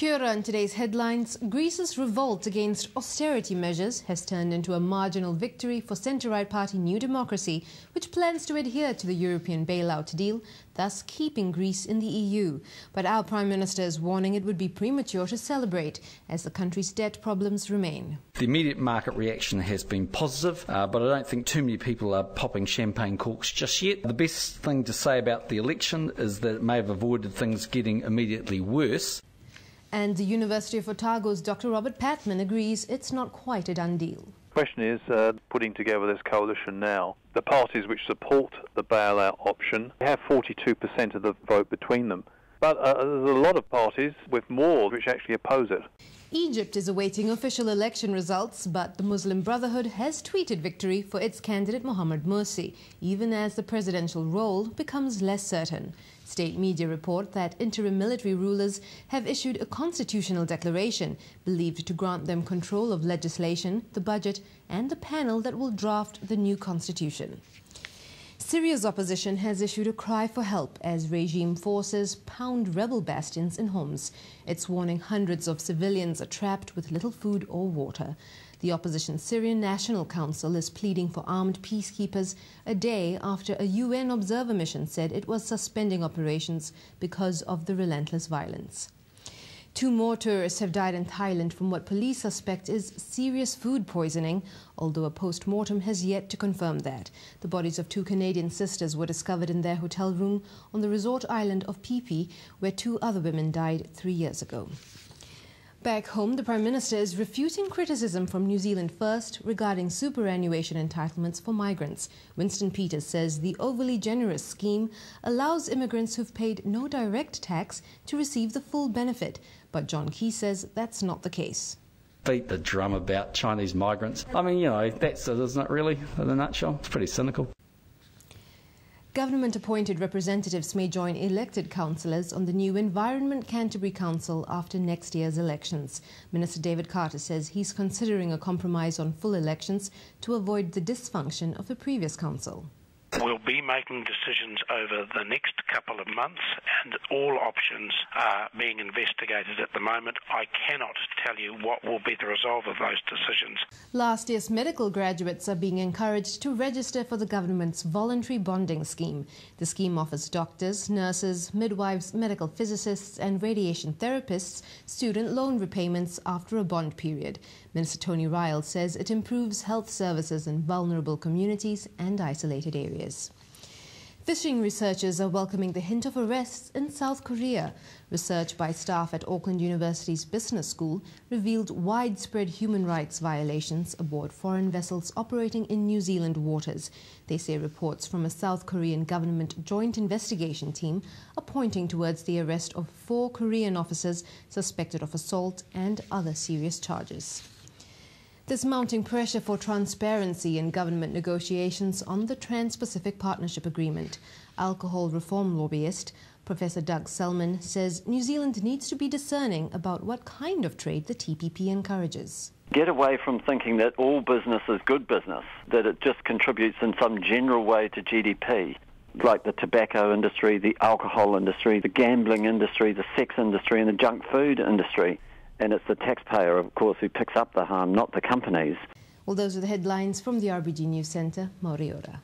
Kia ora in today's headlines. Greece's revolt against austerity measures has turned into a marginal victory for centre-right party New Democracy, which plans to adhere to the European bailout deal, thus keeping Greece in the EU. But our Prime Minister is warning it would be premature to celebrate, as the country's debt problems remain. The immediate market reaction has been positive, but I don't think too many people are popping champagne corks just yet. The best thing to say about the election is that it may have avoided things getting immediately worse. And the University of Otago's Dr. Robert Patman agrees it's not quite a done deal. The question is putting together this coalition now. The parties which support the bailout option have 42% of the vote between them. But there's a lot of parties with more which actually oppose it. Egypt is awaiting official election results, but the Muslim Brotherhood has tweeted victory for its candidate Mohamed Morsi, even as the presidential role becomes less certain. State media report that interim military rulers have issued a constitutional declaration believed to grant them control of legislation, the budget and the panel that will draft the new constitution. Syria's opposition has issued a cry for help as regime forces pound rebel bastions in Homs. It's warning hundreds of civilians are trapped with little food or water. The opposition Syrian National Council is pleading for armed peacekeepers a day after a UN observer mission said it was suspending operations because of the relentless violence. 2 more tourists have died in Thailand from what police suspect is serious food poisoning, although a post-mortem has yet to confirm that. The bodies of 2 Canadian sisters were discovered in their hotel room on the resort island of Phi Phi, where 2 other women died 3 years ago. Back home, the Prime Minister is refuting criticism from New Zealand First regarding superannuation entitlements for migrants. Winston Peters says the overly generous scheme allows immigrants who've paid no direct tax to receive the full benefit. But John Key says that's not the case. Beat the drum about Chinese migrants. I mean, that's it, isn't it, really, in a nutshell? It's pretty cynical. Government-appointed representatives may join elected councillors on the new Environment Canterbury Council after next year's elections. Minister David Carter says he's considering a compromise on full elections to avoid the dysfunction of the previous council. We'll be making decisions over the next couple of months, and all options are being investigated at the moment. I cannot tell you what will be the result of those decisions. Last year's medical graduates are being encouraged to register for the government's voluntary bonding scheme. The scheme offers doctors, nurses, midwives, medical physicists and radiation therapists student loan repayments after a bond period. Minister Tony Ryle says it improves health services in vulnerable communities and isolated areas. Fishing researchers are welcoming the hint of arrests in South Korea. Research by staff at Auckland University's Business School revealed widespread human rights violations aboard foreign vessels operating in New Zealand waters. They say reports from a South Korean government joint investigation team are pointing towards the arrest of 4 Korean officers suspected of assault and other serious charges. There's mounting pressure for transparency in government negotiations on the Trans-Pacific Partnership Agreement. Alcohol reform lobbyist Professor Doug Selman says New Zealand needs to be discerning about what kind of trade the TPP encourages. Get away from thinking that all business is good business, that it just contributes in some general way to GDP, like the tobacco industry, the alcohol industry, the gambling industry, the sex industry and the junk food industry. And it's the taxpayer, of course, who picks up the harm, not the companies. Well, those are the headlines from the RBG News Centre. Mauri ora.